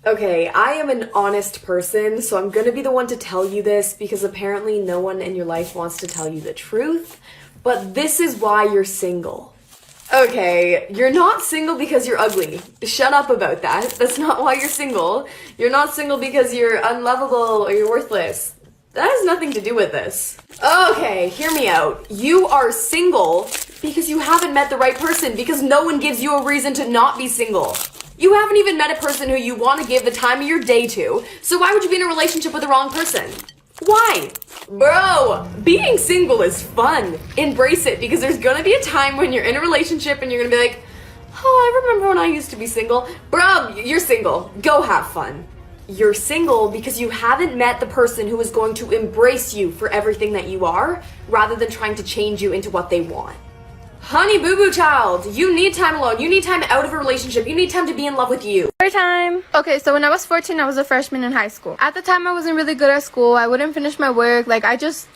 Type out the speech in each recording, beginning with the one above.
Okay, I am an honest person, so I'm gonna be the one to tell you this because apparently no one in your life wants to tell you the truth, but this is why you're single. Okay, you're not single because you're ugly. Shut up about that. That's not why you're single. You're not single because you're unlovable or you're worthless. That has nothing to do with this. Okay, hear me out. You are single because you haven't met the right person, because no one gives you a reason to not be single. You haven't even met a person who you want to give the time of your day to, so why would you be in a relationship with the wrong person? Why? Bro, being single is fun. Embrace it, because there's gonna be a time when you're in a relationship and you're gonna be like, oh, I remember when I used to be single. Bro, you're single. Go have fun. You're single because you haven't met the person who is going to embrace you for everything that you are, rather than trying to change you into what they want. Honey boo boo child, you need time alone. You need time out of a relationship. You need time to be in love with you. Storytime. Okay, so when I was 14, I was a freshman in high school. At the time, I wasn't really good at school. I wouldn't finish my work.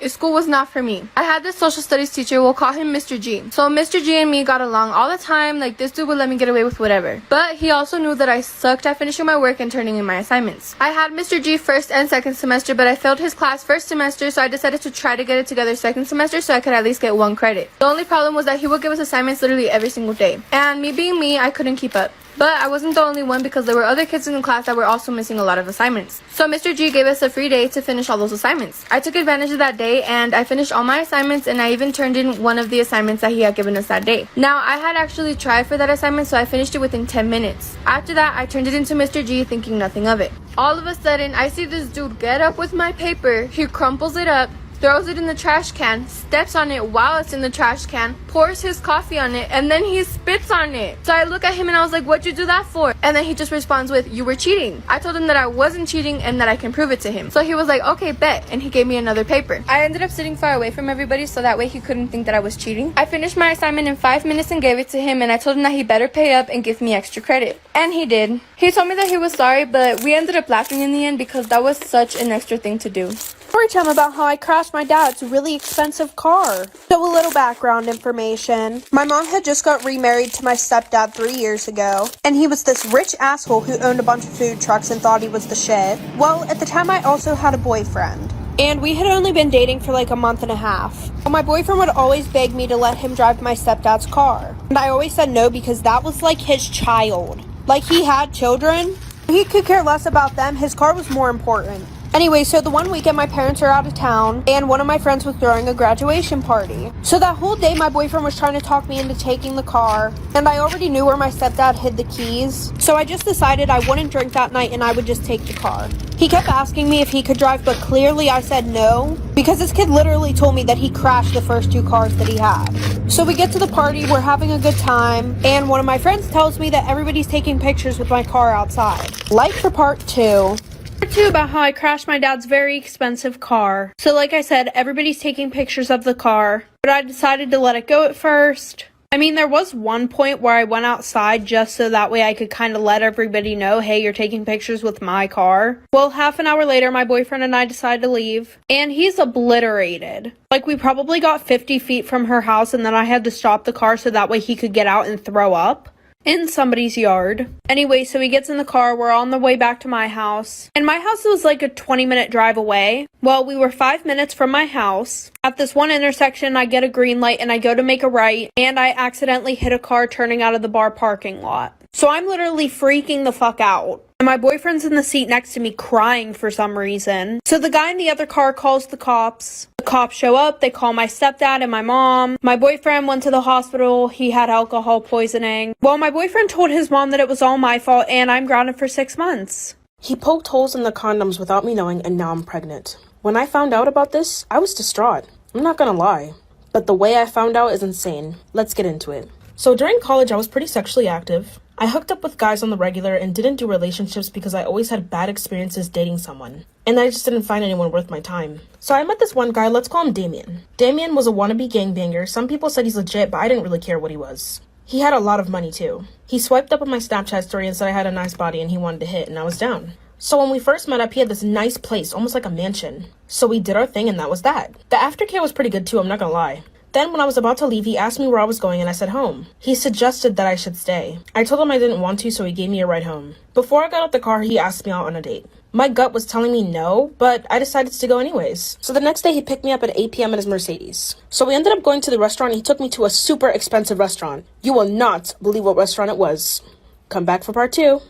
School was not for me. I had this social studies teacher, we'll call him Mr. G. So Mr. G and me got along all the time. This dude would let me get away with whatever. But he also knew that I sucked at finishing my work and turning in my assignments. I had Mr. G first and second semester, but I failed his class first semester, so I decided to try to get it together second semester so I could at least get 1 credit. The only problem was that he would give us assignments literally every single day. And me being me, I couldn't keep up. But I wasn't the only one, because there were other kids in the class that were also missing a lot of assignments. So Mr. G gave us a free day to finish all those assignments. I took advantage of that day and I finished all my assignments, and I even turned in one of the assignments that he had given us that day. Now, I had actually tried for that assignment, so I finished it within 10 minutes. After that, I turned it into Mr. G thinking nothing of it. All of a sudden, I see this dude get up with my paper. He crumples it up, throws it in the trash can, steps on it while it's in the trash can, pours his coffee on it, and then he spits on it. So I look at him and I was like, what'd you do that for? And then he just responds with, you were cheating. I told him that I wasn't cheating and that I can prove it to him. So he was like, okay, bet. And he gave me another paper. I ended up sitting far away from everybody so that way he couldn't think that I was cheating. I finished my assignment in 5 minutes and gave it to him, and I told him that he better pay up and give me extra credit. And he did. He told me that he was sorry, but we ended up laughing in the end because that was such an extra thing to do. Storytime about how I crashed my dad's really expensive car. So a little background information. My mom had just got remarried to my stepdad 3 years ago, and he was this rich asshole who owned a bunch of food trucks and thought he was the shit. Well, at the time I also had a boyfriend, and we had only been dating for like a month and a half. But my boyfriend would always beg me to let him drive my stepdad's car, and I always said no because that was like his child. Like, he had children. He could care less about them. His car was more important. Anyway, so the one weekend my parents are out of town, and one of my friends was throwing a graduation party. So that whole day my boyfriend was trying to talk me into taking the car, and I already knew where my stepdad hid the keys. So I just decided I wouldn't drink that night and I would just take the car. He kept asking me if he could drive, but clearly I said no, because this kid literally told me that he crashed the first 2 cars that he had. So we get to the party, we're having a good time, and one of my friends tells me that everybody's taking pictures with my car outside. Like for part 2. Part 2 about how I crashed my dad's very expensive car. So like I said, everybody's taking pictures of the car, but I decided to let it go at first. I mean, there was one point where I went outside just so that way I could kind of let everybody know, hey, you're taking pictures with my car. Well, half an hour later, my boyfriend and I decided to leave, and he's obliterated. Like, we probably got 50 feet from her house, and then I had to stop the car so that way he could get out and throw up in somebody's yard. Anyway, so he gets in the car, we're on the way back to my house. And my house was like a 20-minute drive away. Well, we were 5 minutes from my house. At this one intersection, I get a green light and I go to make a right, and I accidentally hit a car turning out of the bar parking lot. So I'm literally freaking the fuck out. And my boyfriend's in the seat next to me crying for some reason. So the guy in the other car calls the cops. The cops show up, they call my stepdad and my mom. My boyfriend went to the hospital, he had alcohol poisoning. Well, my boyfriend told his mom that it was all my fault and I'm grounded for 6 months. He poked holes in the condoms without me knowing, and now I'm pregnant. When I found out about this, I was distraught. I'm not gonna lie. But the way I found out is insane. Let's get into it. So during college, I was pretty sexually active. I hooked up with guys on the regular and didn't do relationships because I always had bad experiences dating someone. And I just didn't find anyone worth my time. So I met this one guy, let's call him Damien. Damien was a wannabe gangbanger. Some people said he's legit, but I didn't really care what he was. He had a lot of money too. He swiped up on my Snapchat story and said I had a nice body and he wanted to hit, and I was down. So when we first met up, he had this nice place, almost like a mansion. So we did our thing and that was that. The aftercare was pretty good too, I'm not gonna lie. Then when I was about to leave, he asked me where I was going and I said home. He suggested that I should stay. I told him I didn't want to, so he gave me a ride home. Before I got out the car, he asked me out on a date. My gut was telling me no, but I decided to go anyways. So the next day, he picked me up at 8 p.m. in his Mercedes. So we ended up going to the restaurant and he took me to a super expensive restaurant. You will not believe what restaurant it was. Come back for part 2.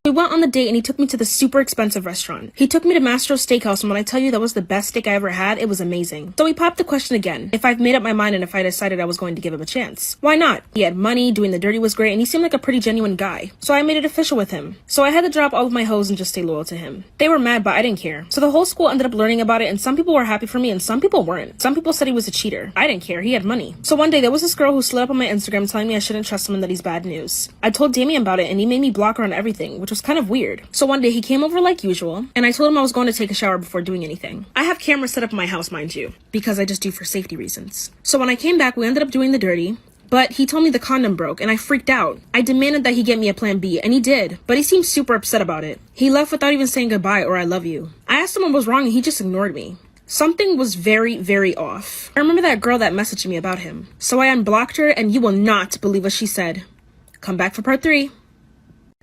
We went on the date and he took me to the super expensive restaurant. He took me to Mastro's Steakhouse, and when I tell you that was the best steak I ever had, it was amazing. So we popped the question again, if I've made up my mind and if I decided I was going to give him a chance. Why not? He had money, doing the dirty was great, and he seemed like a pretty genuine guy. So I made it official with him. So I had to drop all of my hoes and just stay loyal to him. They were mad, but I didn't care. So the whole school ended up learning about it, and some people were happy for me and some people weren't. Some people said he was a cheater. I didn't care, he had money. So one day there was this girl who slid up on my Instagram telling me I shouldn't trust him and that he's bad news. I told Damien about it and he made me block her on everything, which was kind of weird. So one day he came over like usual, and I told him I was going to take a shower before doing anything. I have cameras set up in my house, mind you, because I just do for safety reasons. So when I came back, we ended up doing the dirty, but he told me the condom broke, and I freaked out. I demanded that he get me a plan B, and he did, but he seemed super upset about it. He left without even saying goodbye or I love you. I asked him what was wrong, and he just ignored me. Something was very, very off. I remember that girl that messaged me about him. So I unblocked her, and you will not believe what she said. Come back for part 3.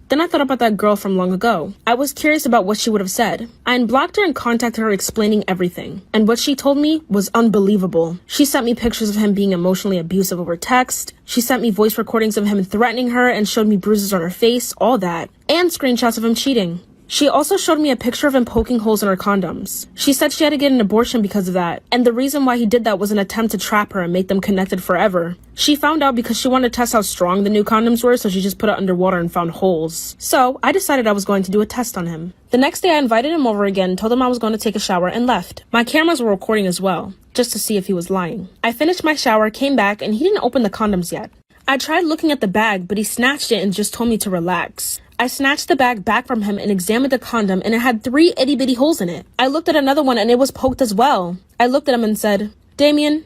Then I thought about that girl from long ago. I was curious about what she would have said. I unblocked her and contacted her explaining everything. And what she told me was unbelievable. She sent me pictures of him being emotionally abusive over text. She sent me voice recordings of him threatening her and showed me bruises on her face, all that. And screenshots of him cheating. She also showed me a picture of him poking holes in her condoms. She said she had to get an abortion because of that, and the reason why he did that was an attempt to trap her and make them connected forever. She found out because she wanted to test how strong the new condoms were, so she just put it underwater and found holes. So, I decided I was going to do a test on him. The next day I invited him over again, told him I was going to take a shower, and left. My cameras were recording as well, just to see if he was lying. I finished my shower, came back, and he didn't open the condoms yet. I tried looking at the bag, but he snatched it and just told me to relax. I snatched the bag back from him and examined the condom, and it had 3 itty-bitty holes in it. I looked at another one and it was poked as well. I looked at him and said, Damien,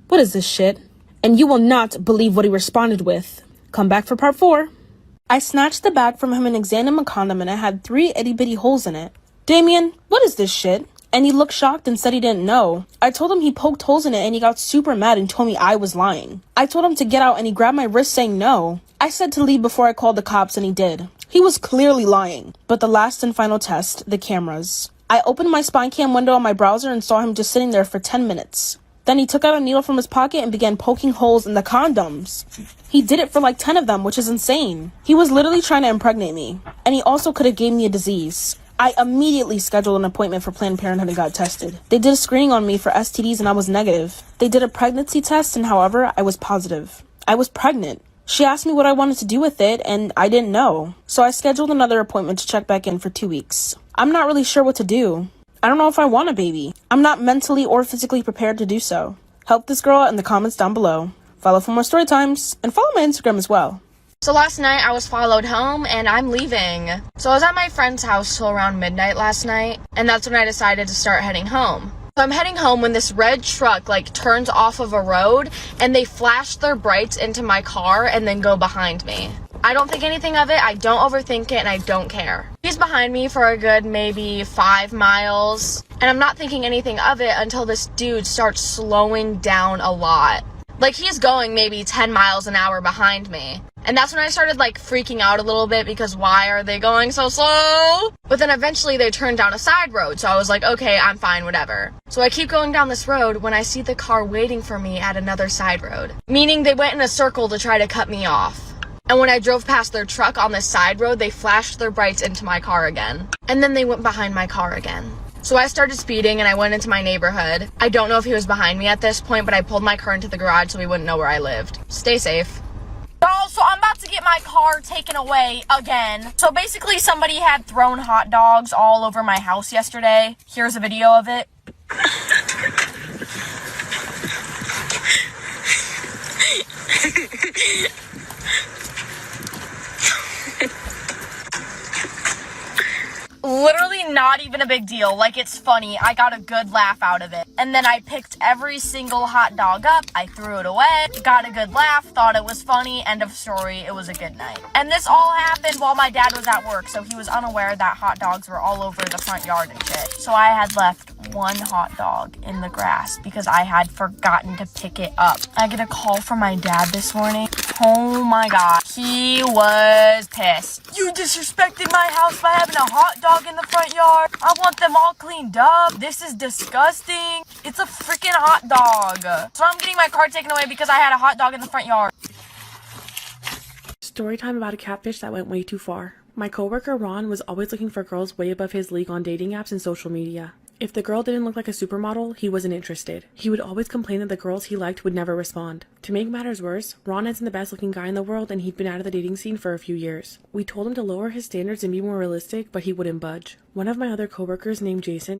what is this shit? And you will not believe what he responded with. Come back for part 4. I snatched the bag from him and examined the condom, and it had 3 itty-bitty holes in it. Damien, what is this shit? And he looked shocked and said he didn't know. I told him he poked holes in it and he got super mad and told me I was lying. I told him to get out and he grabbed my wrist saying no. I said to leave before I called the cops and he did. He was clearly lying. But the last and final test, the cameras. I opened my spy cam window on my browser and saw him just sitting there for 10 minutes. Then he took out a needle from his pocket and began poking holes in the condoms. He did it for like 10 of them, which is insane. He was literally trying to impregnate me. And he also could have gave me a disease. I immediately scheduled an appointment for Planned Parenthood and got tested. They did a screening on me for STDs and I was negative. They did a pregnancy test and however, I was positive. I was pregnant. She asked me what I wanted to do with it and I didn't know. So I scheduled another appointment to check back in for 2 weeks. I'm not really sure what to do. I don't know if I want a baby. I'm not mentally or physically prepared to do so. Help this girl in the comments down below. Follow for more story times and follow my Instagram as well. So last night I was followed home and I'm leaving. So I was at my friend's house till around midnight last night, and that's when I decided to start heading home. So I'm heading home when this red truck turns off of a road and they flash their brights into my car and then go behind me. I don't think anything of it, I don't overthink it, and I don't care. He's behind me for a good maybe 5 miles, and I'm not thinking anything of it until this dude starts slowing down a lot. He's going maybe 10 miles an hour behind me. And that's when I started freaking out a little bit because why are they going so slow? But then eventually they turned down a side road, so I was like, okay, I'm fine, whatever. So I keep going down this road when I see the car waiting for me at another side road. Meaning they went in a circle to try to cut me off. And when I drove past their truck on this side road, they flashed their brights into my car again. And then they went behind my car again. So I started speeding and I went into my neighborhood. I don't know if he was behind me at this point, but I pulled my car into the garage so he wouldn't know where I lived. Stay safe. So I'm about to get my car taken away again. So basically somebody had thrown hot dogs all over my house yesterday. Here's a video of it. Literally not even a big deal. It's funny. I got a good laugh out of it. And then I picked every single hot dog up. I threw it away. Got a good laugh. Thought it was funny. End of story. It was a good night. And this all happened while my dad was at work. So he was unaware that hot dogs were all over the front yard and shit. So I had left one hot dog in the grass because I had forgotten to pick it up. I get a call from my dad this morning. Oh my god. He was pissed. You disrespected my house by having a hot dog in the front yard. I want them all cleaned up. This is disgusting. It's a freaking hot dog. So I'm getting my car taken away because I had a hot dog in the front yard. Storytime about a catfish that went way too far. My coworker Ron was always looking for girls way above his league on dating apps and social media. If the girl didn't look like a supermodel, he wasn't interested. He would always complain that the girls he liked would never respond. To make matters worse, Ron isn't the best looking guy in the world and he'd been out of the dating scene for a few years. We told him to lower his standards and be more realistic, but he wouldn't budge. One of my other coworkers named Jason